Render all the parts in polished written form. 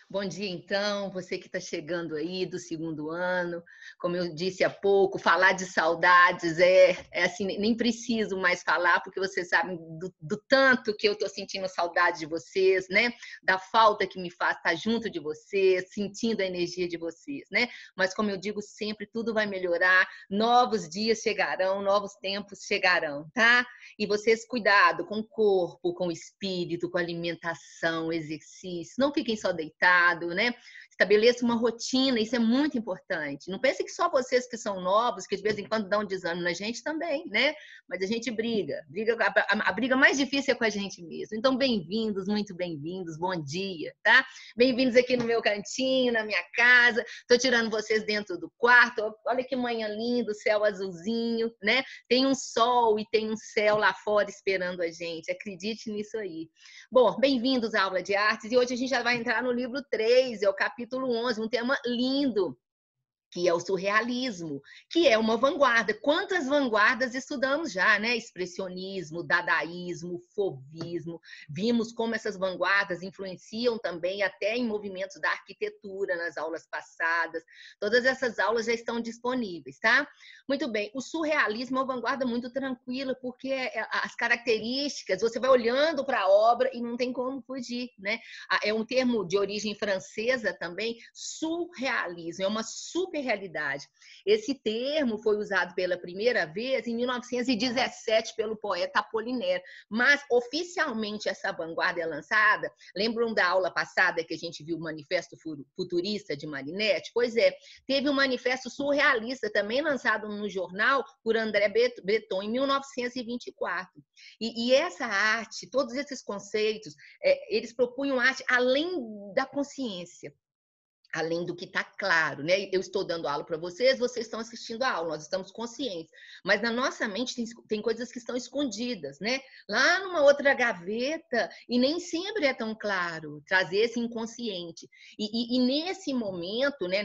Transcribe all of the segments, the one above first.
Bom dia, então, você que está chegando aí do segundo ano. Como eu disse há pouco, falar de saudades é assim, nem preciso mais falar, porque vocês sabem do tanto que eu estou sentindo saudade de vocês, né? Da falta que me faz estar junto de vocês, sentindo a energia de vocês, né? Mas como eu digo sempre, tudo vai melhorar, novos dias chegarão, novos tempos chegarão, tá? E vocês, cuidado com o corpo, com o espírito, com a alimentação, exercício. Não fiquem só deitados, né? Estabeleça uma rotina, isso é muito importante. Não pense que só vocês que são novos, que de vez em quando dão desânimo na gente também, né? Mas a gente briga. A briga mais difícil é com a gente mesmo. Então, bem-vindos, muito bem-vindos, bom dia, tá? Bem-vindos aqui no meu cantinho, na minha casa. Estou tirando vocês dentro do quarto. Olha que manhã linda, céu azulzinho, né? Tem um sol e tem um céu lá fora esperando a gente. Acredite nisso aí. Bom, bem-vindos à aula de artes. E hoje a gente já vai entrar no livro 3, é o capítulo 11, um tema lindo, que é o surrealismo, que é uma vanguarda. Quantas vanguardas estudamos já, né? Expressionismo, dadaísmo, fauvismo. Vimos como essas vanguardas influenciam também até em movimentos da arquitetura nas aulas passadas. Todas essas aulas já estão disponíveis, tá? Muito bem. O surrealismo é uma vanguarda muito tranquila, porque as características, você vai olhando para a obra e não tem como fugir, né? É um termo de origem francesa também, surrealismo, é uma super realidade. Esse termo foi usado pela primeira vez em 1917 pelo poeta Apollinaire, mas oficialmente essa vanguarda é lançada. Lembram da aula passada que a gente viu o Manifesto Futurista de Marinetti? Pois é, teve um manifesto surrealista também lançado no jornal por André Breton em 1924. E essa arte, todos esses conceitos, eles propunham arte além da consciência, além do que está claro, né? Eu estou dando aula para vocês, vocês estão assistindo a aula, nós estamos conscientes. Mas na nossa mente tem coisas que estão escondidas, né? Lá numa outra gaveta, e nem sempre é tão claro trazer esse inconsciente. E nesse momento, né?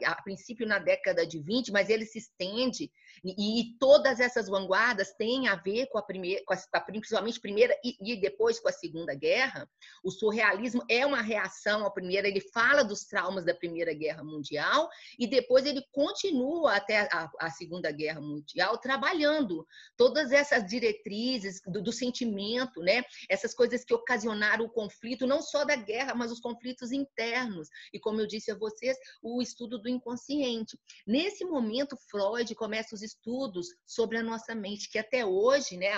A princípio na década de 20, mas ele se estende, e todas essas vanguardas têm a ver com principalmente a primeira e depois com a Segunda Guerra. O surrealismo é uma reação à primeira, ele fala dos traumas da Primeira Guerra Mundial e depois ele continua até a Segunda Guerra Mundial trabalhando todas essas diretrizes do sentimento, né? Essas coisas que ocasionaram o conflito, não só da guerra, mas os conflitos internos. E como eu disse a vocês, o estudo do inconsciente. Nesse momento, Freud começa os estudos sobre a nossa mente, que até hoje, né,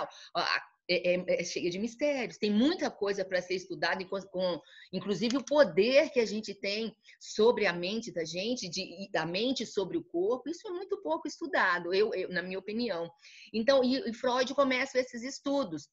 é cheia de mistérios, tem muita coisa para ser estudada, inclusive o poder que a gente tem sobre a mente da gente, da mente sobre o corpo, isso é muito pouco estudado, na minha opinião. Então, e Freud começa esses estudos.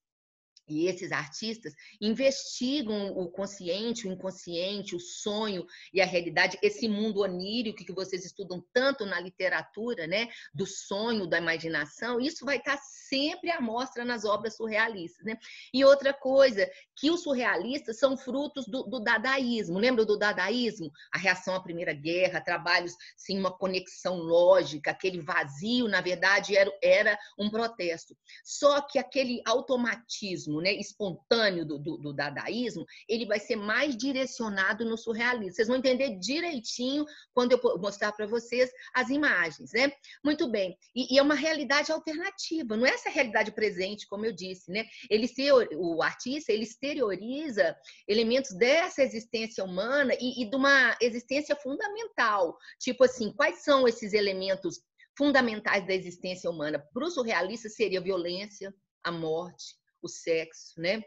E esses artistas investigam o consciente, o inconsciente, o sonho e a realidade, esse mundo onírico que vocês estudam tanto na literatura, né? Do sonho, da imaginação, isso vai estar sempre à mostra nas obras surrealistas, né? E outra coisa, que os surrealistas são frutos do dadaísmo. Lembra do dadaísmo? A reação à Primeira Guerra, trabalhos sem uma conexão lógica, aquele vazio, na verdade, era um protesto. Só que aquele automatismo, né, espontâneo do dadaísmo, ele vai ser mais direcionado no surrealismo. Vocês vão entender direitinho quando eu mostrar para vocês as imagens, né? Muito bem. E é uma realidade alternativa, não é essa realidade presente, como eu disse, né? O artista, ele exterioriza elementos dessa existência humana e de uma existência fundamental. Tipo assim, quais são esses elementos fundamentais da existência humana? Para o surrealista seria a violência, a morte, o sexo, né?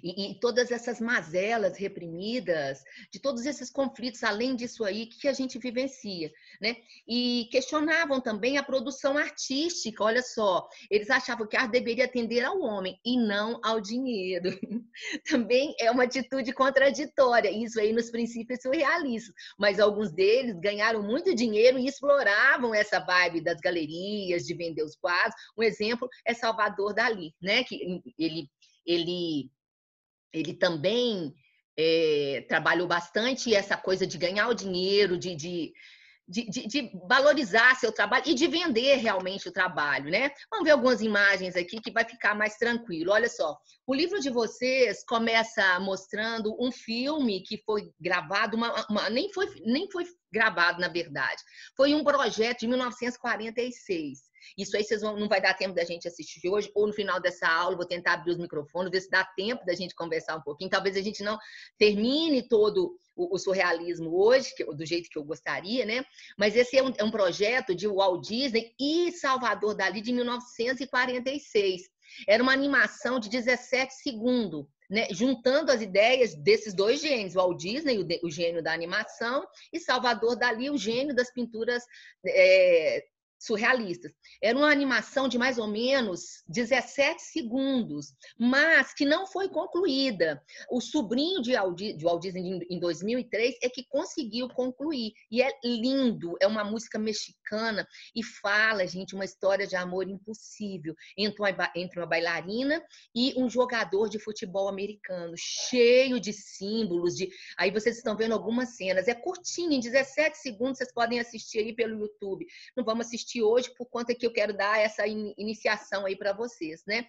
E todas essas mazelas reprimidas, de todos esses conflitos, além disso aí, que a gente vivencia, né? E questionavam também a produção artística, olha só, eles achavam que a arte deveria atender ao homem e não ao dinheiro. Também é uma atitude contraditória, isso aí nos princípios surrealistas, mas alguns deles ganharam muito dinheiro e exploravam essa vibe das galerias, de vender os quadros. Um exemplo é Salvador Dalí, né? Que ele também trabalhou bastante essa coisa de ganhar o dinheiro, de valorizar seu trabalho e de vender realmente o trabalho, né? Vamos ver algumas imagens aqui que vai ficar mais tranquilo. Olha só, o livro de vocês começa mostrando um filme que foi gravado, nem foi gravado, na verdade. Foi um projeto de 1946. Isso aí não vai dar tempo da gente assistir hoje, ou no final dessa aula, vou tentar abrir os microfones, ver se dá tempo da gente conversar um pouquinho. Talvez a gente não termine todo o surrealismo hoje, do jeito que eu gostaria, né? Mas esse é um projeto de Walt Disney e Salvador Dalí de 1946. Era uma animação de 17 segundos, né? Juntando as ideias desses dois gênios, Walt Disney, o gênio da animação, e Salvador Dalí, o gênio das pinturas surrealistas. Era uma animação de mais ou menos 17 segundos, mas que não foi concluída. O sobrinho de Walt Disney, em 2003, é que conseguiu concluir. E é lindo, é uma música mexicana e fala, gente, uma história de amor impossível entre uma bailarina e um jogador de futebol americano, cheio de símbolos. Aí vocês estão vendo algumas cenas. É curtinho, em 17 segundos, vocês podem assistir aí pelo YouTube. Não vamos assistir hoje por conta que eu quero dar essa iniciação aí para vocês, né?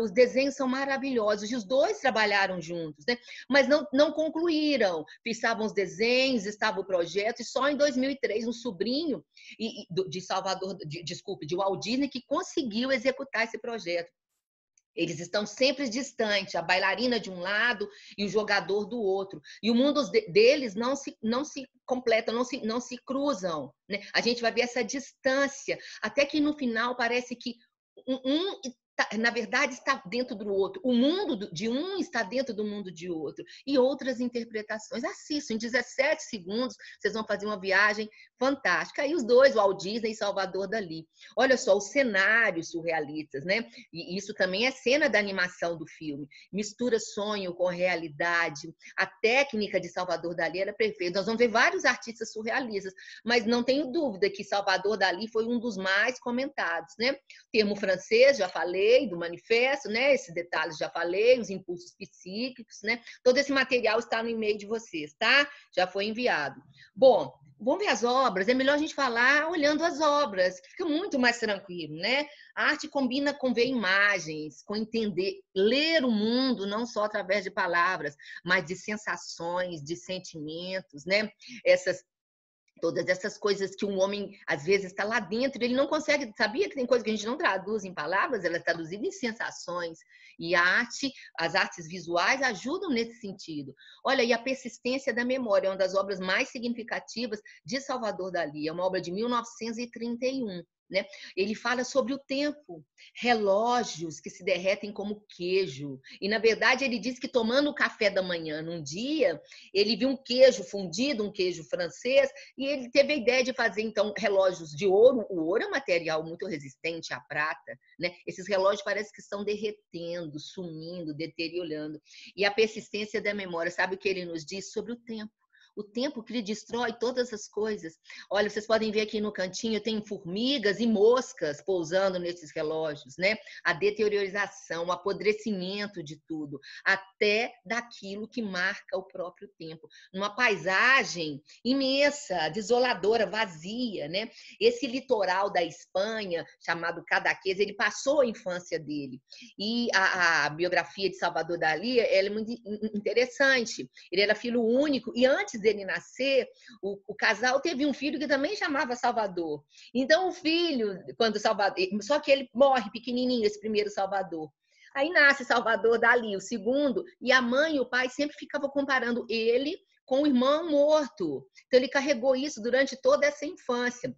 Os desenhos são maravilhosos e os dois trabalharam juntos, né? Mas não concluíram. Estavam os desenhos, estava o projeto e só em 2003 um sobrinho de Walt Disney que conseguiu executar esse projeto. Eles estão sempre distantes, a bailarina de um lado e o jogador do outro. E o mundo deles não se completam, não se cruzam, né? A gente vai ver essa distância, até que no final parece que na verdade, está dentro do outro. O mundo de um está dentro do mundo de outro. E outras interpretações. Assistam, em 17 segundos, vocês vão fazer uma viagem fantástica. Aí os dois, Walt Disney e Salvador Dalí. Olha só, os cenários surrealistas, né? E isso também é cena da animação do filme. Mistura sonho com realidade. A técnica de Salvador Dalí era perfeita. Nós vamos ver vários artistas surrealistas, mas não tenho dúvida que Salvador Dalí foi um dos mais comentados, né? Termo francês, já falei, do manifesto, né? Esses detalhes já falei, os impulsos psíquicos, né? Todo esse material está no e-mail de vocês, tá? Já foi enviado. Bom, vamos ver as obras. É melhor a gente falar olhando as obras, que fica muito mais tranquilo, né? A arte combina com ver imagens, com entender, ler o mundo não só através de palavras, mas de sensações, de sentimentos, né? Todas essas coisas que um homem, às vezes, está lá dentro, ele não consegue. Sabia que tem coisa que a gente não traduz em palavras, ela é traduzida em sensações. E as artes visuais ajudam nesse sentido. Olha, e a persistência da memória é uma das obras mais significativas de Salvador Dalí. É uma obra de 1931. Né? Ele fala sobre o tempo, relógios que se derretem como queijo. E, na verdade, ele diz que tomando o café da manhã num dia, ele viu um queijo fundido, um queijo francês, e ele teve a ideia de fazer, então, relógios de ouro. O ouro é um material muito resistente à prata, né? Esses relógios parecem que estão derretendo, sumindo, deteriorando. E a persistência da memória, sabe o que ele nos diz sobre o tempo? O tempo que ele destrói todas as coisas. Olha, vocês podem ver aqui no cantinho, tem formigas e moscas pousando nesses relógios, né? A deteriorização, o apodrecimento de tudo, até daquilo que marca o próprio tempo. Numa paisagem imensa, desoladora, vazia, né? Esse litoral da Espanha, chamado Cadaqués, ele passou a infância dele. E a biografia de Salvador Dalí, ela é muito interessante. Ele era filho único e antes dele nascer, o casal teve um filho que também chamava Salvador. Então, o filho, quando Salvador... Só que ele morre pequenininho, esse primeiro Salvador. Aí nasce Salvador Dalí, o segundo, e a mãe e o pai sempre ficavam comparando ele com o irmão morto. Então, ele carregou isso durante toda essa infância.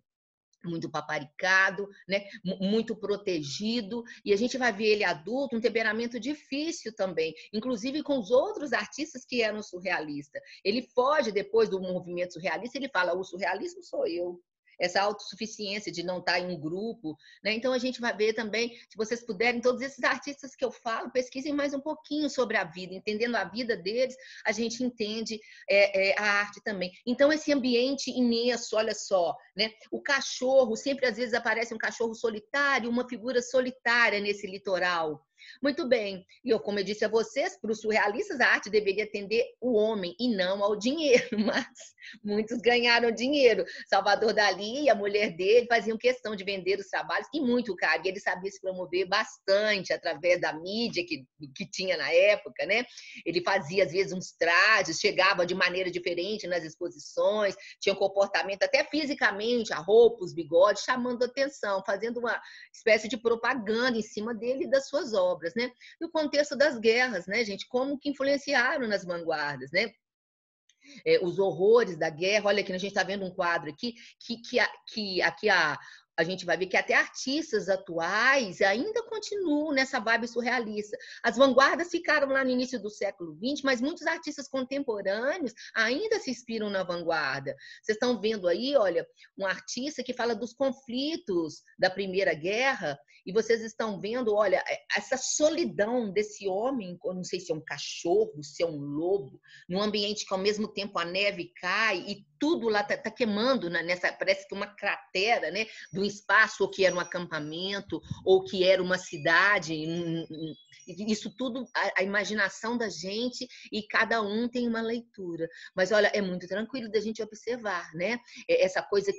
Muito paparicado, né? Muito protegido, e a gente vai ver ele adulto, um temperamento difícil também, inclusive com os outros artistas que eram surrealistas. Ele foge depois do movimento surrealista, ele fala, o surrealismo sou eu. Essa autossuficiência de não estar em um grupo, né? Então a gente vai ver também, se vocês puderem, todos esses artistas que eu falo, pesquisem mais um pouquinho sobre a vida, entendendo a vida deles, a gente entende a arte também. Então esse ambiente imenso, olha só, né? O cachorro, sempre às vezes aparece um cachorro solitário, uma figura solitária nesse litoral. Muito bem. E eu, como eu disse a vocês, para os surrealistas, a arte deveria atender o homem e não ao dinheiro, mas muitos ganharam dinheiro. Salvador Dalí e a mulher dele faziam questão de vender os trabalhos e muito caro. E ele sabia se promover bastante através da mídia que tinha na época, né? Ele fazia, às vezes, uns trajes, chegava de maneira diferente nas exposições, tinha um comportamento até fisicamente, a roupa, os bigodes, chamando atenção, fazendo uma espécie de propaganda em cima dele e das suas obras, né? E o contexto das guerras, né, gente? Como que influenciaram nas vanguardas, né? Os horrores da guerra. Olha aqui, a gente está vendo um quadro aqui que aqui a gente vai ver que até artistas atuais ainda continuam nessa vibe surrealista. As vanguardas ficaram lá no início do século XX, mas muitos artistas contemporâneos ainda se inspiram na vanguarda. Vocês estão vendo aí, olha, um artista que fala dos conflitos da Primeira Guerra, e vocês estão vendo, olha, essa solidão desse homem, eu não sei se é um cachorro, se é um lobo, num ambiente que ao mesmo tempo a neve cai e tudo lá tá queimando, nessa, parece que uma cratera, né, do espaço, ou que era um acampamento, ou que era uma cidade. Isso tudo, a imaginação da gente, e cada um tem uma leitura. Mas olha, é muito tranquilo da gente observar, né? Essa coisa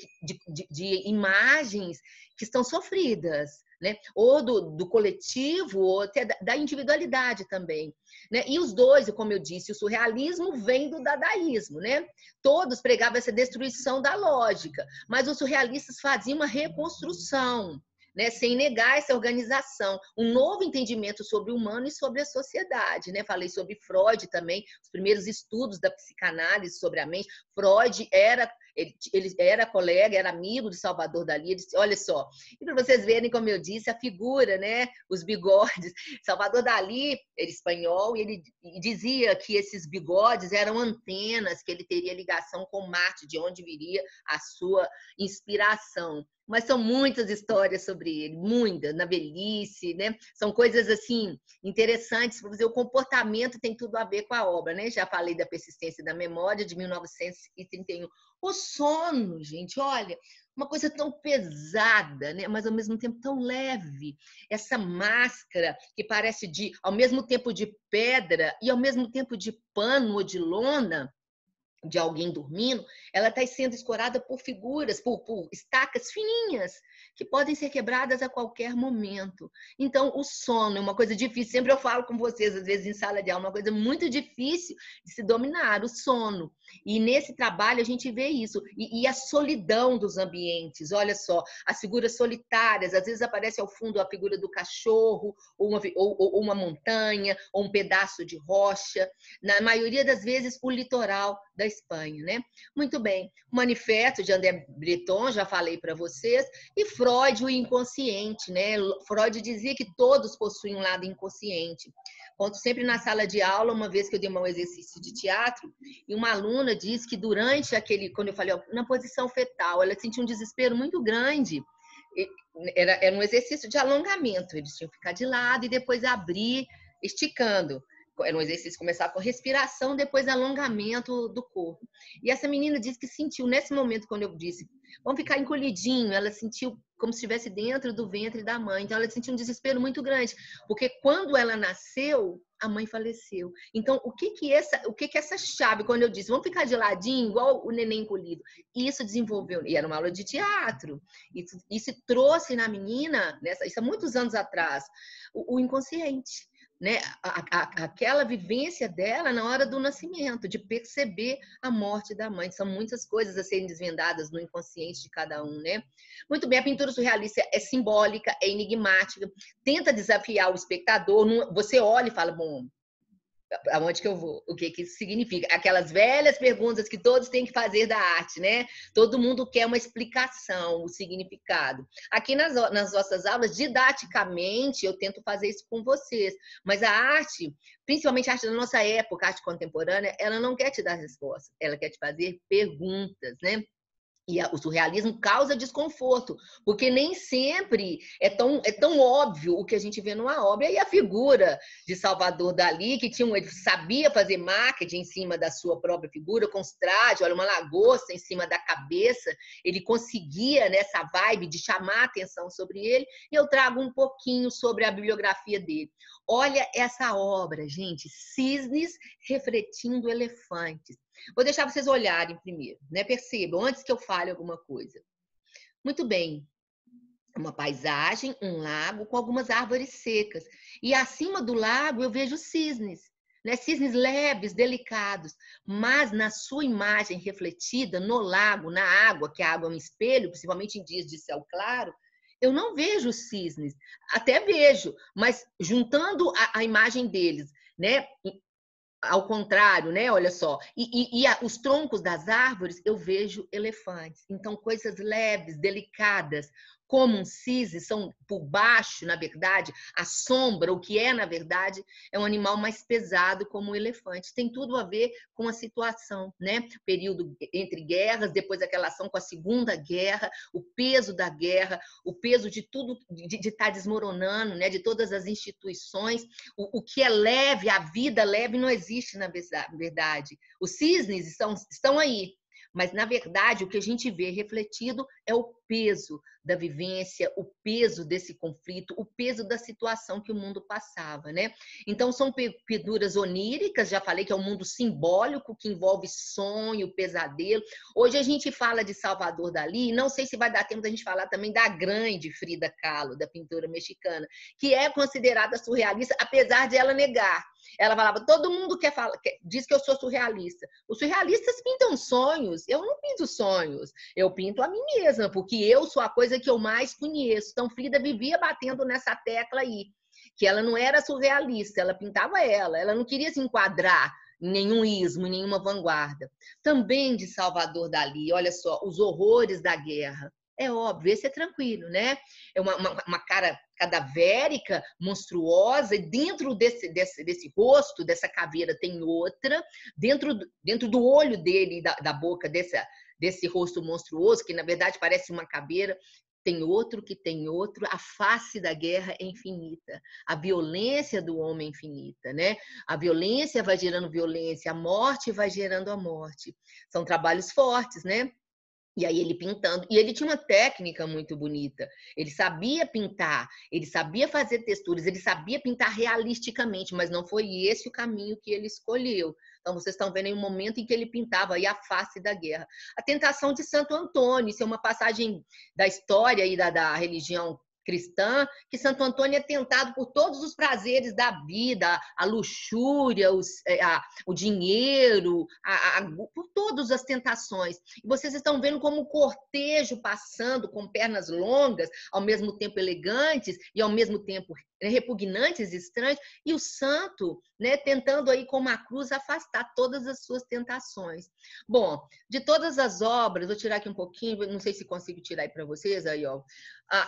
de imagens que estão sofridas, né? Ou do coletivo, ou até da individualidade também, né? E os dois, como eu disse, o surrealismo vem do dadaísmo, né? Todos pregavam essa destruição da lógica, mas os surrealistas faziam uma reconstrução, né, sem negar essa organização, um novo entendimento sobre o humano e sobre a sociedade, né? Falei sobre Freud também, os primeiros estudos da psicanálise sobre a mente. Freud ele era colega, era amigo de Salvador Dalí. Ele disse, olha só, e para vocês verem, como eu disse, a figura, né, os bigodes. Salvador Dalí era espanhol e ele dizia que esses bigodes eram antenas, que ele teria ligação com Marte, de onde viria a sua inspiração. Mas são muitas histórias sobre ele, muitas, na velhice, né? São coisas, assim, interessantes para dizer, o comportamento tem tudo a ver com a obra, né? Já falei da Persistência da Memória, de 1931. O sono, gente, olha, uma coisa tão pesada, né? Mas ao mesmo tempo tão leve. Essa máscara que parece ao mesmo tempo de pedra e ao mesmo tempo de pano ou de lona, de alguém dormindo, ela está sendo escorada por figuras, por estacas fininhas, que podem ser quebradas a qualquer momento. Então, o sono é uma coisa difícil. Sempre eu falo com vocês, às vezes, em sala de aula, uma coisa muito difícil de se dominar, o sono. E nesse trabalho a gente vê isso. E a solidão dos ambientes, olha só, as figuras solitárias, às vezes aparece ao fundo a figura do cachorro, ou uma montanha, ou um pedaço de rocha. Na maioria das vezes, o litoral da Espanha, né? Muito bem. O Manifesto de André Breton, já falei para vocês, e Freud, o inconsciente, né? Freud dizia que todos possuem um lado inconsciente. Conto sempre na sala de aula, uma vez que eu dei um exercício de teatro, e uma aluna disse que durante quando eu falei, na posição fetal, ela sentiu um desespero muito grande. Era um exercício de alongamento, eles tinham que ficar de lado e depois abrir, esticando. Era um exercício, começar com respiração, depois alongamento do corpo. E essa menina disse que sentiu, nesse momento, quando eu disse, vamos ficar encolhidinho, ela sentiu como se estivesse dentro do ventre da mãe. Então, ela sentiu um desespero muito grande, porque quando ela nasceu, a mãe faleceu. Então, o que essa chave, quando eu disse, vamos ficar de ladinho, igual o neném encolhido, isso desenvolveu, e era uma aula de teatro, isso trouxe na menina, isso há muitos anos atrás, o inconsciente, né? Aquela vivência dela na hora do nascimento, de perceber a morte da mãe. São muitas coisas a serem desvendadas no inconsciente de cada um, né? Muito bem, a pintura surrealista é simbólica, é enigmática, tenta desafiar o espectador. Você olha e fala, bom, aonde que eu vou? O que isso significa? Aquelas velhas perguntas que todos têm que fazer da arte, né? Todo mundo quer uma explicação, o significado. Aqui nas nossas aulas, didaticamente, eu tento fazer isso com vocês, mas a arte, principalmente a arte da nossa época, a arte contemporânea, ela não quer te dar resposta, ela quer te fazer perguntas, né? E o surrealismo causa desconforto, porque nem sempre é tão óbvio o que a gente vê numa obra. E a figura de Salvador Dalí, que ele sabia fazer marketing em cima da sua própria figura, com os trajes, olha, uma lagosta em cima da cabeça, ele conseguia nessa vibe de chamar a atenção sobre ele, e eu trago um pouquinho sobre a bibliografia dele. Olha essa obra, gente, Cisnes refletindo elefantes. Vou deixar vocês olharem primeiro, né? Percebam, antes que eu fale alguma coisa. Muito bem. Uma paisagem, um lago com algumas árvores secas. E acima do lago eu vejo cisnes, né? Cisnes leves, delicados. Mas na sua imagem refletida no lago, na água, que a água é um espelho, principalmente em dias de céu claro, eu não vejo cisnes. Até vejo, mas juntando a imagem deles, né? Ao contrário, né? Olha só. Os troncos das árvores, eu vejo elefantes. Então, coisas leves, delicadas, como um cisne, são por baixo, na verdade, a sombra, o que é, na verdade, é um animal mais pesado, como o elefante. Tem tudo a ver com a situação, né? Período entre guerras, depois aquela ação com a Segunda Guerra, o peso da guerra, o peso de tudo, de estar desmoronando, né? De todas as instituições. O que é leve, a vida leve, não existe na verdade. Os cisnes estão aí, mas, na verdade, o que a gente vê refletido é o peso da vivência, o peso desse conflito, o peso da situação que o mundo passava, né? Então, são figuras oníricas, já falei que é um mundo simbólico, que envolve sonho, pesadelo. Hoje a gente fala de Salvador Dalí, não sei se vai dar tempo da gente falar também da grande Frida Kahlo, da pintora mexicana, que é considerada surrealista, apesar de ela negar. Ela falava, todo mundo diz que eu sou surrealista. Os surrealistas pintam sonhos, eu não pinto sonhos, eu pinto a mim mesma, porque eu sou a coisa que eu mais conheço. Então, Frida vivia batendo nessa tecla aí, que ela não era surrealista, ela pintava ela não queria se enquadrar em nenhum ismo, em nenhuma vanguarda. Também de Salvador Dalí, olha só, os horrores da guerra. É óbvio, esse é tranquilo, né? É uma cara cadavérica, monstruosa, e dentro desse rosto, dessa caveira, tem outra, dentro do olho dele, da boca desse rosto monstruoso, que na verdade parece uma caveira, tem outro que tem outro. A face da guerra é infinita, a violência do homem é infinita, né? A violência vai gerando violência, a morte vai gerando a morte. São trabalhos fortes, né? E aí ele pintando, e ele tinha uma técnica muito bonita, ele sabia pintar, ele sabia fazer texturas, ele sabia pintar realisticamente, mas não foi esse o caminho que ele escolheu. Então vocês estão vendo aí um momento em que ele pintava aí a face da guerra. A tentação de Santo Antônio, isso é uma passagem da história aí da religião cristã, que Santo Antônio é tentado por todos os prazeres da vida, a luxúria, o dinheiro, por todas as tentações. E vocês estão vendo como o cortejo passando com pernas longas, ao mesmo tempo elegantes e ao mesmo tempo repugnantes, estranhos, e o santo, né, tentando aí com uma cruz afastar todas as suas tentações. Bom, de todas as obras, vou tirar aqui um pouquinho, não sei se consigo tirar aí para vocês, aí, ó.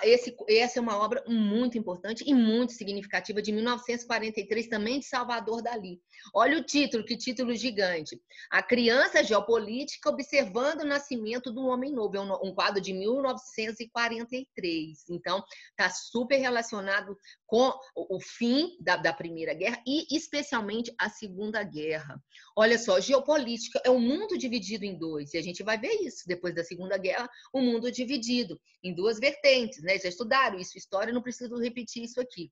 Essa é uma obra muito importante e muito significativa, de 1943, também de Salvador Dalí. Olha o título, que título gigante. A criança geopolítica observando o nascimento do homem novo. É um quadro de 1943. Então, está super relacionado com o fim da Primeira Guerra e, especialmente, a Segunda Guerra. Olha só, geopolítica é um mundo dividido em dois. E a gente vai ver isso depois da Segunda Guerra, um mundo dividido em duas vertentes, né? Já estudaram isso, história, não preciso repetir isso aqui.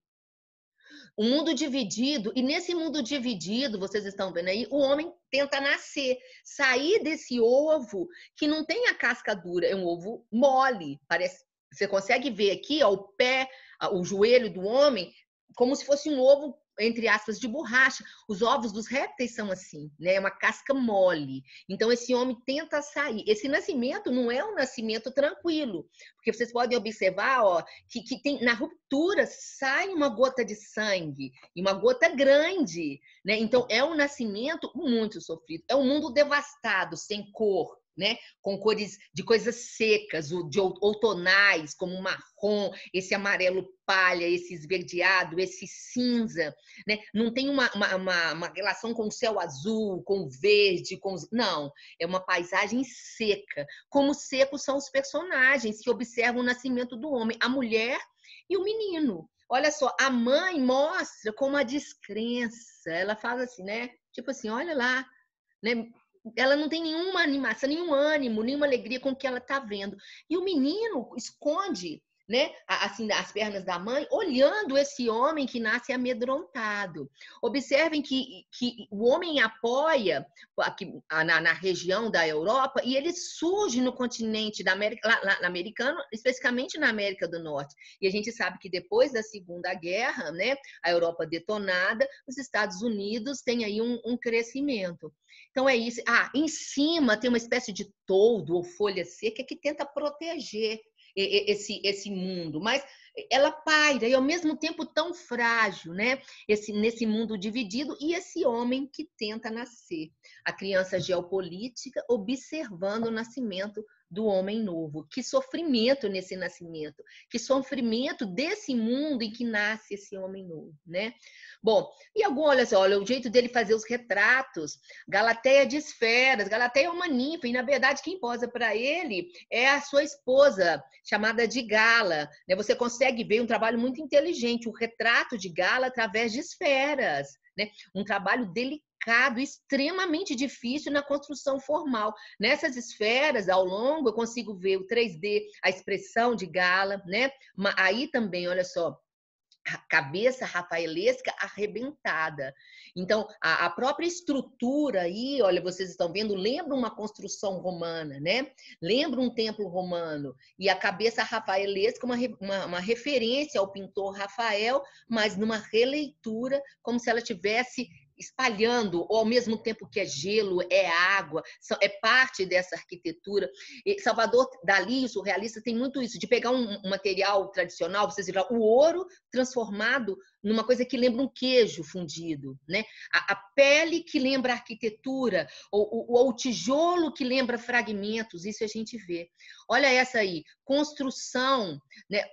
Um mundo dividido, e nesse mundo dividido, vocês estão vendo aí, o homem tenta nascer, sair desse ovo que não tem a casca dura, é um ovo mole, parece. Você consegue ver aqui, ó, o pé, o joelho do homem, como se fosse um ovo, entre aspas, de borracha. Os ovos dos répteis são assim, né? É uma casca mole. Então, esse homem tenta sair. Esse nascimento não é um nascimento tranquilo, porque vocês podem observar, ó, que tem, na ruptura sai uma gota de sangue, e uma gota grande, né? Então, é um nascimento muito sofrido. É um mundo devastado, sem cor, né? Com cores de coisas secas, de outonais, como o marrom, esse amarelo palha, esse esverdeado, esse cinza, né? Não tem uma relação com o céu azul, com o verde, não, é uma paisagem seca. Como secos são os personagens que observam o nascimento do homem, a mulher e o menino. Olha só, a mãe mostra com uma descrença, ela faz assim, né? Tipo assim, olha lá, né? Ela não tem nenhuma animação, nenhum ânimo, nenhuma alegria com o que ela está vendo. E o menino esconde, né, assim, as pernas da mãe, olhando esse homem que nasce amedrontado. Observem que o homem apoia aqui, na região da Europa e ele surge no continente da América, americano, especificamente na América do Norte. E a gente sabe que depois da Segunda Guerra, né, a Europa detonada, os Estados Unidos têm aí um crescimento. Então é isso. Em cima tem uma espécie de toldo ou folha seca que tenta proteger esse mundo, mas ela paira e ao mesmo tempo tão frágil, né? Nesse mundo dividido, e esse homem que tenta nascer. A criança geopolítica observando o nascimento do homem novo. Que sofrimento nesse nascimento, que sofrimento desse mundo em que nasce esse homem novo, né? Bom, e olha só, olha o jeito dele fazer os retratos. Galateia de esferas, Galateia é uma ninfa, e na verdade quem posa para ele é a sua esposa, chamada de Gala. Você consegue ver um trabalho muito inteligente, o retrato de Gala através de esferas, né? Um trabalho delicado, extremamente difícil na construção formal. Nessas esferas, ao longo, eu consigo ver o 3D, a expressão de Gala, né? Aí também, olha só, a cabeça rafaelesca arrebentada. Então, a própria estrutura aí, olha, vocês estão vendo, lembra uma construção romana, né? Lembra um templo romano. E a cabeça rafaelesca, uma referência ao pintor Rafael, mas numa releitura, como se ela tivesse espalhando, ou ao mesmo tempo que é gelo, é água, é parte dessa arquitetura. E Salvador Dalí, o surrealista, tem muito isso, de pegar um material tradicional, vocês viram, o ouro transformado numa coisa que lembra um queijo fundido, né? A pele que lembra arquitetura, ou o tijolo que lembra fragmentos, isso a gente vê. Olha essa aí, construção, né?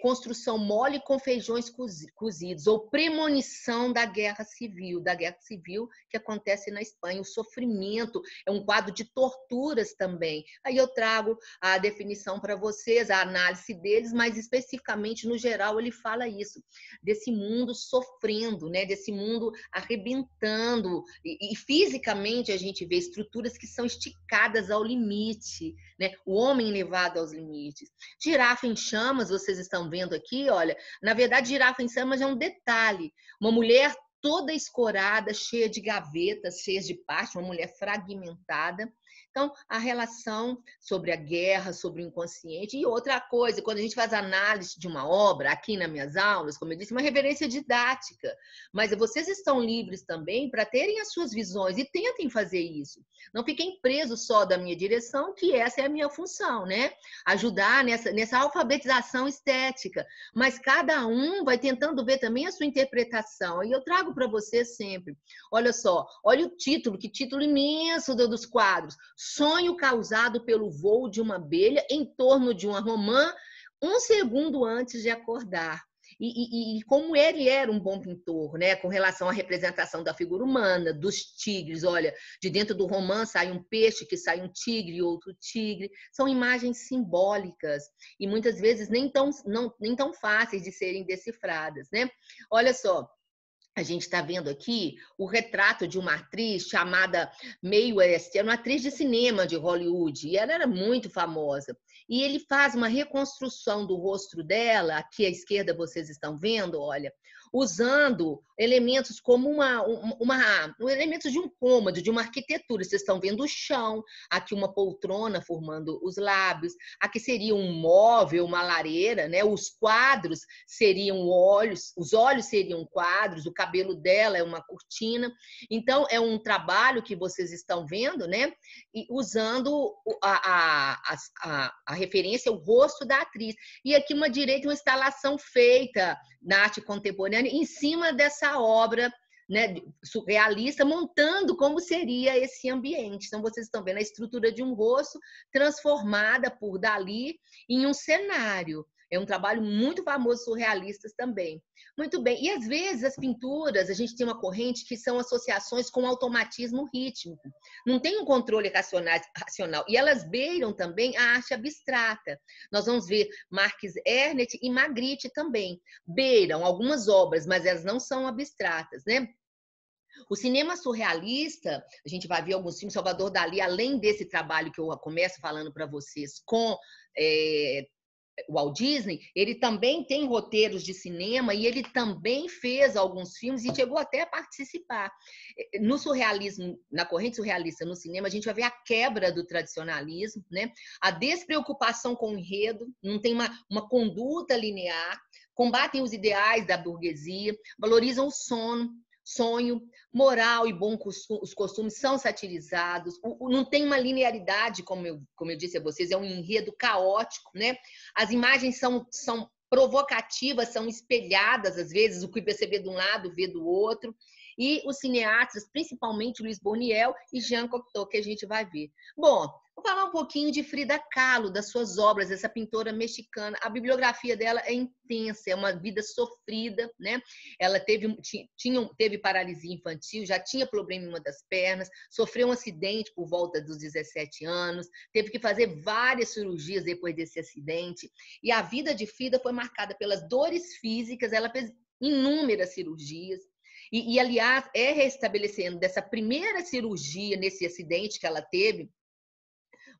Construção mole com feijões cozidos, ou premonição da guerra civil que acontece na Espanha, o sofrimento, é um quadro de torturas também. Aí eu trago a definição para vocês, a análise deles, mas especificamente, no geral, ele fala isso, desse mundo sofrendo, né? Desse mundo arrebentando, e fisicamente a gente vê estruturas que são esticadas ao limite, né? O homem levado aos limites. Girafa em chamas, vocês estão vendo aqui, olha, na verdade, girafa em chamas é um detalhe, uma mulher toda escorada, cheia de gavetas, cheias de parte, uma mulher fragmentada. Então, a relação sobre a guerra, sobre o inconsciente. E outra coisa, quando a gente faz análise de uma obra, aqui nas minhas aulas, como eu disse, uma referência didática. Mas vocês estão livres também para terem as suas visões e tentem fazer isso. Não fiquem presos só da minha direção, que essa é a minha função, né? Ajudar nessa alfabetização estética. Mas cada um vai tentando ver também a sua interpretação. E eu trago para vocês sempre. Olha só, olha o título, que título imenso dos quadros. Sonho causado pelo voo de uma abelha em torno de uma romã, um segundo antes de acordar. E como ele era um bom pintor, né? Com relação à representação da figura humana, dos tigres. Olha, de dentro do romã sai um peixe, que sai um tigre, outro tigre. São imagens simbólicas e muitas vezes nem tão fáceis de serem decifradas, né? Olha só. A gente está vendo aqui o retrato de uma atriz chamada Mae West, era uma atriz de cinema de Hollywood, e ela era muito famosa. E ele faz uma reconstrução do rosto dela, aqui à esquerda vocês estão vendo, olha, usando elementos como elementos de um cômodo, de uma arquitetura. Vocês estão vendo o chão, aqui uma poltrona formando os lábios, aqui seria um móvel, uma lareira, né? Os quadros seriam olhos, os olhos seriam quadros, o cabelo dela é uma cortina. Então, é um trabalho que vocês estão vendo, né? E usando a referência, o rosto da atriz. E aqui uma direita, uma instalação feita na arte contemporânea em cima dessa obra né, surrealista, montando como seria esse ambiente. Então, vocês estão vendo a estrutura de um rosto transformada por Dalí em um cenário. É um trabalho muito famoso, surrealistas também. Muito bem. E, às vezes, as pinturas, a gente tem uma corrente que são associações com automatismo rítmico. Não tem um controle racional. E elas beiram também a arte abstrata. Nós vamos ver Marques Ernest e Magritte também. Beiram algumas obras, mas elas não são abstratas, né? O cinema surrealista, a gente vai ver alguns filmes, Salvador Dalí, além desse trabalho que eu começo falando para vocês com o Walt Disney, ele também tem roteiros de cinema e ele também fez alguns filmes e chegou até a participar. No surrealismo, na corrente surrealista no cinema, a gente vai ver a quebra do tradicionalismo, né? A despreocupação com o enredo, não tem uma conduta linear, combatem os ideais da burguesia, valorizam o sonho, moral e os costumes são satirizados, não tem uma linearidade, como eu disse a vocês, é um enredo caótico, né? As imagens são provocativas, são espelhadas, às vezes, o que você vê de um lado, vê do outro, e os cineastas, principalmente Luiz Buñuel e Jean Cocteau, que a gente vai ver. Bom, vou falar um pouquinho de Frida Kahlo, das suas obras, essa pintora mexicana. A bibliografia dela é intensa, é uma vida sofrida, né? Ela teve paralisia infantil, já tinha problema em uma das pernas, sofreu um acidente por volta dos 17 anos, teve que fazer várias cirurgias depois desse acidente, e a vida de Frida foi marcada pelas dores físicas, ela fez inúmeras cirurgias, aliás, restabelecendo dessa primeira cirurgia, nesse acidente que ela teve,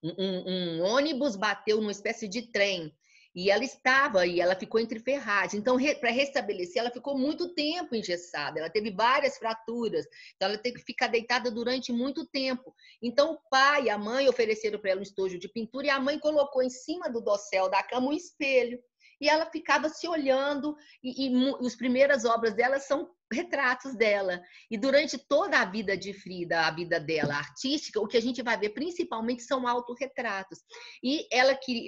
um ônibus bateu numa espécie de trem e ela ficou entre ferragens. Então, para restabelecer, ela ficou muito tempo engessada, ela teve várias fraturas, então ela teve que ficar deitada durante muito tempo. Então, o pai e a mãe ofereceram para ela um estojo de pintura e a mãe colocou em cima do dossel da cama um espelho. E ela ficava se olhando, e as primeiras obras dela são retratos dela. E durante toda a vida de Frida, a vida dela artística, o que a gente vai ver principalmente são autorretratos. E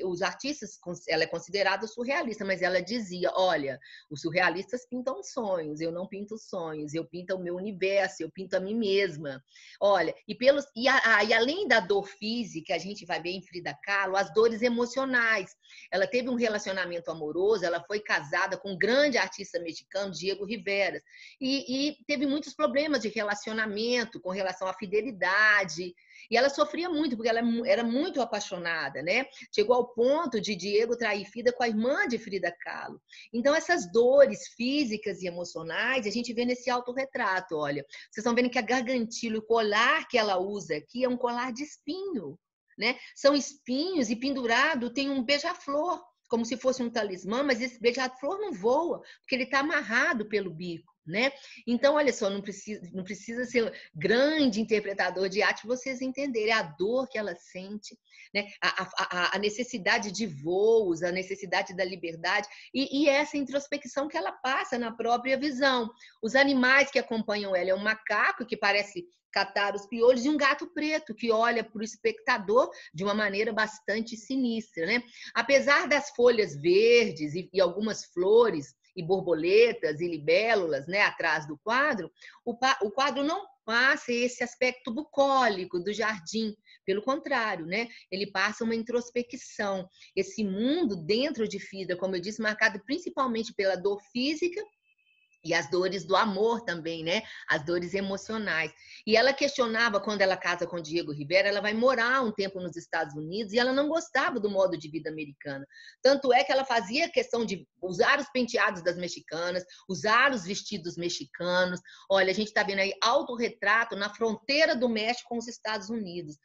os artistas, ela é considerada surrealista, mas ela dizia, olha, os surrealistas pintam sonhos, eu não pinto sonhos, eu pinto o meu universo, eu pinto a mim mesma. Olha, e além da dor física, a gente vai ver em Frida Kahlo, as dores emocionais. Ela teve um relacionamento amoroso, ela foi casada com um grande artista mexicano, Diego Rivera, e teve muitos problemas de relacionamento com relação à fidelidade, e ela sofria muito, porque ela era muito apaixonada, né? Chegou ao ponto de Diego trair Frida com a irmã de Frida Kahlo. Então, essas dores físicas e emocionais, a gente vê nesse autorretrato, olha, vocês estão vendo que a gargantilha, o colar que ela usa aqui é um colar de espinho, né? São espinhos e pendurado tem um beija-flor, como se fosse um talismã, mas esse beija-flor não voa, porque ele está amarrado pelo bico, né? Então, olha só, não precisa ser grande interpretador de arte para vocês entenderem a dor que ela sente, né? A necessidade de voos, a necessidade da liberdade e essa introspecção que ela passa na própria visão. Os animais que acompanham ela é um macaco que parece catar os piolhos e um gato preto que olha para o espectador de uma maneira bastante sinistra, né? Apesar das folhas verdes e algumas flores e borboletas e libélulas, né, atrás do quadro, o quadro não passa esse aspecto bucólico do jardim, pelo contrário, né? Ele passa uma introspecção. Esse mundo dentro de Frida, como eu disse, marcado principalmente pela dor física e as dores do amor também, né? As dores emocionais. E ela questionava, quando ela casa com Diego Rivera, ela vai morar um tempo nos Estados Unidos e ela não gostava do modo de vida americano. Tanto é que ela fazia questão de usar os penteados das mexicanas, usar os vestidos mexicanos. Olha, a gente está vendo aí autorretrato na fronteira do México com os Estados Unidos.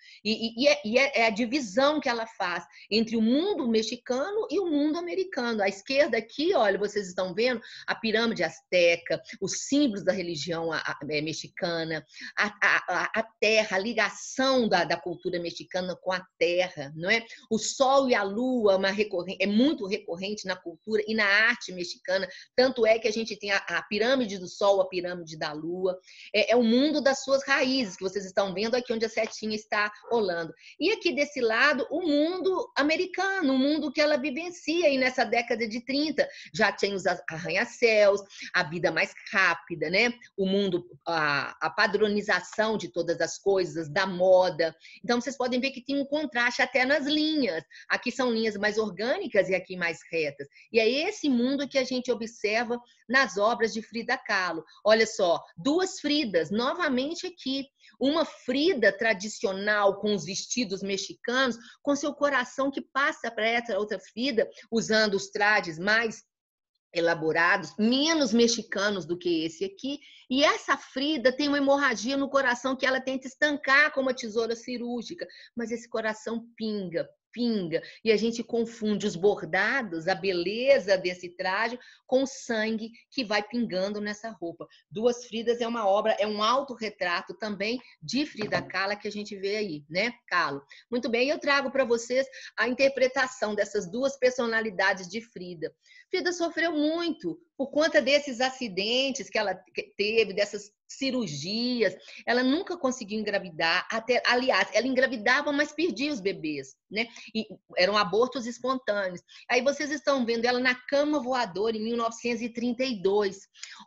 É a divisão que ela faz entre o mundo mexicano e o mundo americano. À esquerda aqui, olha, vocês estão vendo a pirâmide azteca, os símbolos da religião mexicana, a terra, a ligação da cultura mexicana com a terra, não é? O sol e a lua é muito recorrente na cultura e na arte mexicana, tanto é que a gente tem a pirâmide do sol, a pirâmide da lua, é o mundo das suas raízes, que vocês estão vendo aqui onde a setinha está rolando. E aqui desse lado, o mundo americano, o mundo que ela vivencia aí nessa década de 30, já tem os arranha-céus, a vida mais rápida, né? O mundo, a padronização de todas as coisas, da moda. Então, vocês podem ver que tem um contraste até nas linhas. Aqui são linhas mais orgânicas e aqui mais retas. E é esse mundo que a gente observa nas obras de Frida Kahlo. Olha só, duas Fridas, novamente aqui. Uma Frida tradicional, com os vestidos mexicanos, com seu coração que passa para essa outra Frida, usando os trajes mais elaborados, menos mexicanos do que esse aqui. E essa Frida tem uma hemorragia no coração que ela tenta estancar com uma tesoura cirúrgica, mas esse coração pinga, pinga, e a gente confunde os bordados, a beleza desse traje, com o sangue que vai pingando nessa roupa. Duas Fridas é uma obra, é um autorretrato também de Frida Kahlo que a gente vê aí, né, Kahlo? Muito bem, eu trago para vocês a interpretação dessas duas personalidades de Frida. Frida sofreu muito por conta desses acidentes que ela teve, dessas cirurgias. Ela nunca conseguiu engravidar, até, aliás, ela engravidava, mas perdia os bebês, né? E eram abortos espontâneos. Aí vocês estão vendo ela na cama voadora em 1932.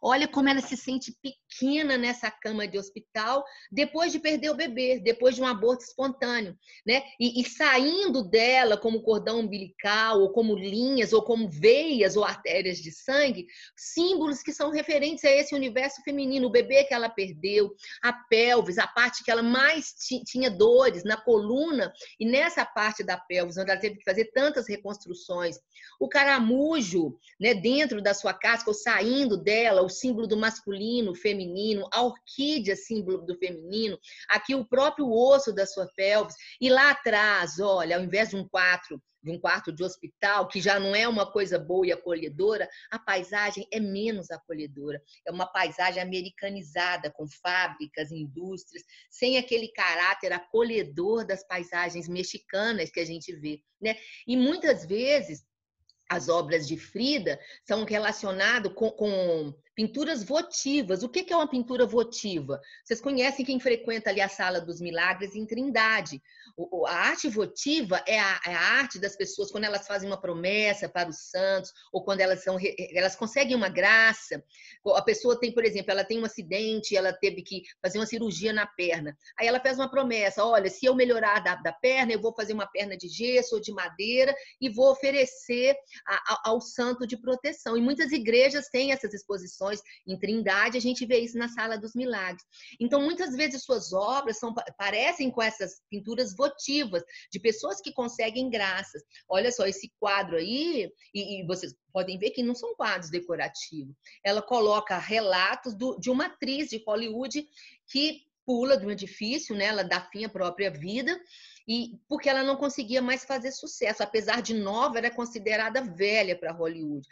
Olha como ela se sente pequena nessa cama de hospital depois de perder o bebê, depois de um aborto espontâneo, né? E saindo dela como cordão umbilical, ou como linhas, ou como veias ou artérias de sangue, símbolos que são referentes a esse universo feminino, o bebê que ela perdeu, a pelvis, a parte que ela mais tinha dores na coluna, e nessa parte da pelvis, onde ela teve que fazer tantas reconstruções. O caramujo, né, dentro da sua casca, ou saindo dela, o símbolo do masculino, feminino, a orquídea, símbolo do feminino, aqui o próprio osso da sua pelvis, e lá atrás, olha, ao invés de um quarto de hospital, que já não é uma coisa boa e acolhedora, a paisagem é menos acolhedora. É uma paisagem americanizada, com fábricas, indústrias, sem aquele caráter acolhedor das paisagens mexicanas que a gente vê, né? E muitas vezes as obras de Frida são relacionadas com pinturas votivas. O que é uma pintura votiva? Vocês conhecem quem frequenta ali a Sala dos Milagres em Trindade. A arte votiva é a arte das pessoas quando elas fazem uma promessa para os santos, ou quando elas conseguem uma graça. A pessoa tem, por exemplo, ela tem um acidente, ela teve que fazer uma cirurgia na perna. Aí ela faz uma promessa: olha, se eu melhorar da perna, eu vou fazer uma perna de gesso ou de madeira e vou oferecer ao santo de proteção. E muitas igrejas têm essas exposições em Trindade, a gente vê isso na Sala dos Milagres. Então, muitas vezes suas obras parecem com essas pinturas votivas, de pessoas que conseguem graças. Olha só, esse quadro aí, e vocês podem ver que não são quadros decorativos. Ela coloca relatos de uma atriz de Hollywood que pula de um edifício, né? Ela dá fim à própria vida, e porque ela não conseguia mais fazer sucesso, apesar de nova, era considerada velha para Hollywood.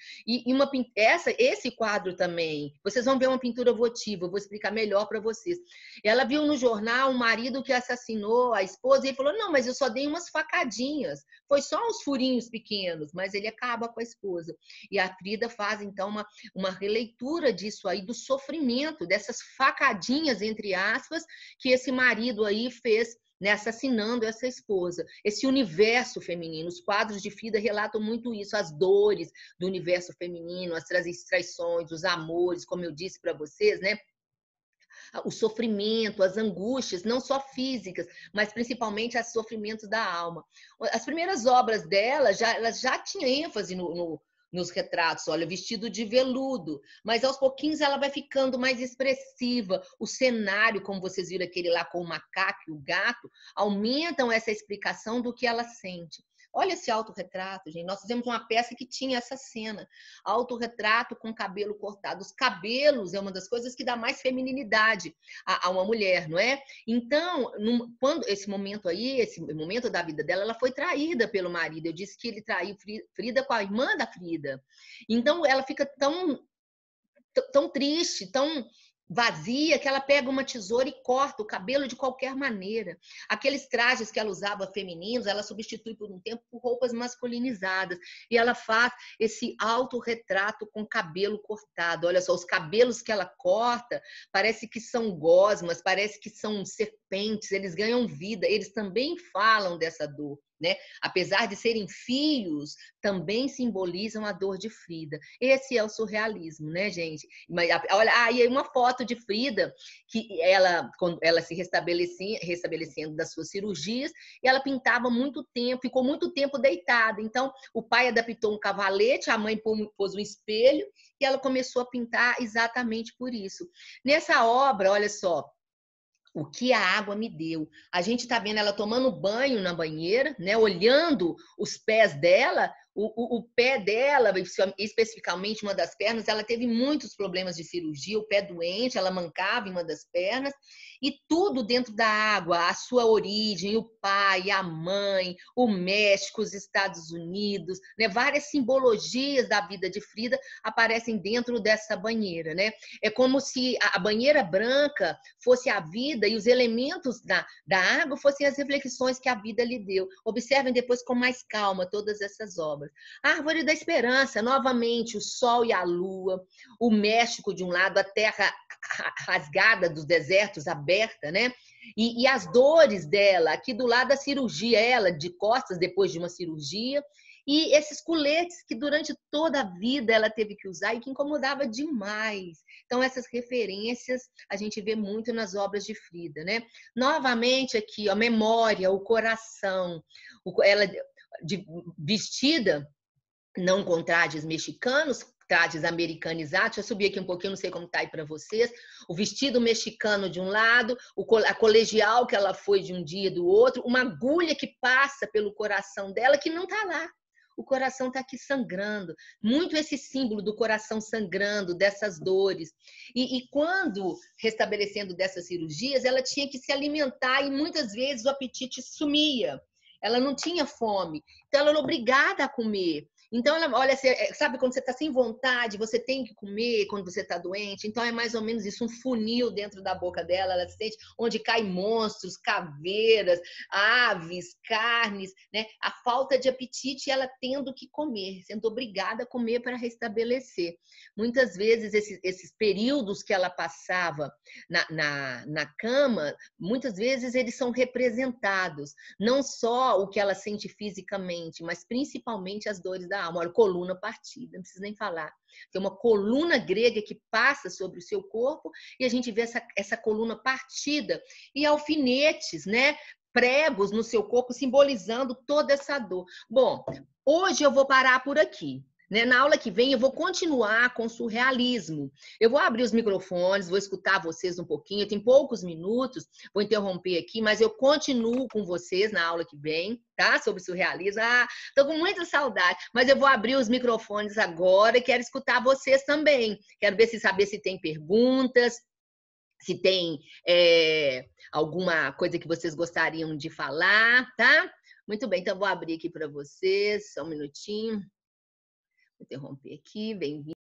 Esse quadro também, vocês vão ver uma pintura votiva, eu vou explicar melhor para vocês. Ela viu no jornal um marido que assassinou a esposa e ele falou: não, mas eu só dei umas facadinhas, foi só uns furinhos pequenos, mas ele acaba com a esposa. E a Frida faz então uma releitura disso aí, do sofrimento, dessas facadinhas, entre aspas, que esse marido aí fez, né, assassinando essa esposa. Esse universo feminino, os quadros de Frida relatam muito isso, as dores do universo feminino, as traições, os amores, como eu disse para vocês, né? O sofrimento, as angústias, não só físicas, mas principalmente os sofrimentos da alma. As primeiras obras dela, elas já tinham ênfase nos retratos, olha, vestido de veludo, mas aos pouquinhos ela vai ficando mais expressiva. O cenário, como vocês viram aquele lá com o macaco e o gato, aumentam essa explicação do que ela sente. Olha esse autorretrato, gente. Nós fizemos uma peça que tinha essa cena. Autorretrato com cabelo cortado. Os cabelos é uma das coisas que dá mais feminilidade a uma mulher, não é? Então, quando esse momento aí, esse momento da vida dela, ela foi traída pelo marido. Eu disse que ele traiu Frida com a irmã da Frida. Então, ela fica tão triste, vazia, que ela pega uma tesoura e corta o cabelo de qualquer maneira. Aqueles trajes que ela usava femininos, ela substitui por um tempo por roupas masculinizadas. E ela faz esse autorretrato com cabelo cortado. Olha só, os cabelos que ela corta parece que são gosmas, parece que são serpentes, eles ganham vida, eles também falam dessa dor. Né? Apesar de serem filhos, também simbolizam a dor de Frida. Esse é o surrealismo, né, gente? Olha, aí uma foto de Frida, que ela, quando ela se restabelecendo das suas cirurgias, e ela pintava muito tempo, ficou muito tempo deitada. Então, o pai adaptou um cavalete, a mãe pôs um espelho, e ela começou a pintar exatamente por isso. Nessa obra, olha só, o que a água me deu. A gente está vendo ela tomando banho na banheira, né? Olhando os pés dela, o pé dela, especificamente uma das pernas, ela teve muitos problemas de cirurgia, o pé doente, ela mancava em uma das pernas, e tudo dentro da água, a sua origem, o pai, a mãe, o México, os Estados Unidos, né? Várias simbologias da vida de Frida aparecem dentro dessa banheira, né? É como se a banheira branca fosse a vida e os elementos da água fossem as reflexões que a vida lhe deu. Observem depois com mais calma todas essas obras. A Árvore da Esperança, novamente, o sol e a lua, o México de um lado, a terra rasgada dos desertos, aberta, né? E as dores dela, aqui do lado a cirurgia, ela de costas depois de uma cirurgia, e esses coletes que durante toda a vida ela teve que usar e que incomodava demais. Então, essas referências a gente vê muito nas obras de Frida, né? Novamente aqui, a memória, o coração, ela vestida não com trajes mexicanos, trajes americanizados. Deixa eu subir aqui um pouquinho, não sei como está aí para vocês. O vestido mexicano de um lado, a colegial que ela foi de um dia do outro, uma agulha que passa pelo coração dela que não está lá. O coração está aqui sangrando. Muito esse símbolo do coração sangrando, dessas dores. E quando, restabelecendo dessas cirurgias, ela tinha que se alimentar e muitas vezes o apetite sumia. Ela não tinha fome. Então, ela era obrigada a comer. Então, ela, olha, sabe quando você está sem vontade, você tem que comer quando você está doente? Então, é mais ou menos isso, um funil dentro da boca dela, ela sente onde caem monstros, caveiras, aves, carnes, né? A falta de apetite, ela tendo que comer, sendo obrigada a comer para restabelecer. Muitas vezes, esses períodos que ela passava na cama, muitas vezes eles são representados. Não só o que ela sente fisicamente, mas principalmente as dores da alma. Olha, coluna partida, não preciso nem falar. Tem uma coluna grega que passa sobre o seu corpo e a gente vê essa coluna partida e alfinetes, né? Pregos no seu corpo simbolizando toda essa dor. Bom, hoje eu vou parar por aqui. Né? Na aula que vem eu vou continuar com o surrealismo. Eu vou abrir os microfones, vou escutar vocês um pouquinho, tem poucos minutos, vou interromper aqui, mas eu continuo com vocês na aula que vem, tá? Sobre surrealismo. Tô com muita saudade, mas eu vou abrir os microfones agora e quero escutar vocês também. Quero saber se tem perguntas, se tem alguma coisa que vocês gostariam de falar, tá? Muito bem, então vou abrir aqui para vocês, só um minutinho. Vou interromper aqui, bem-vindo.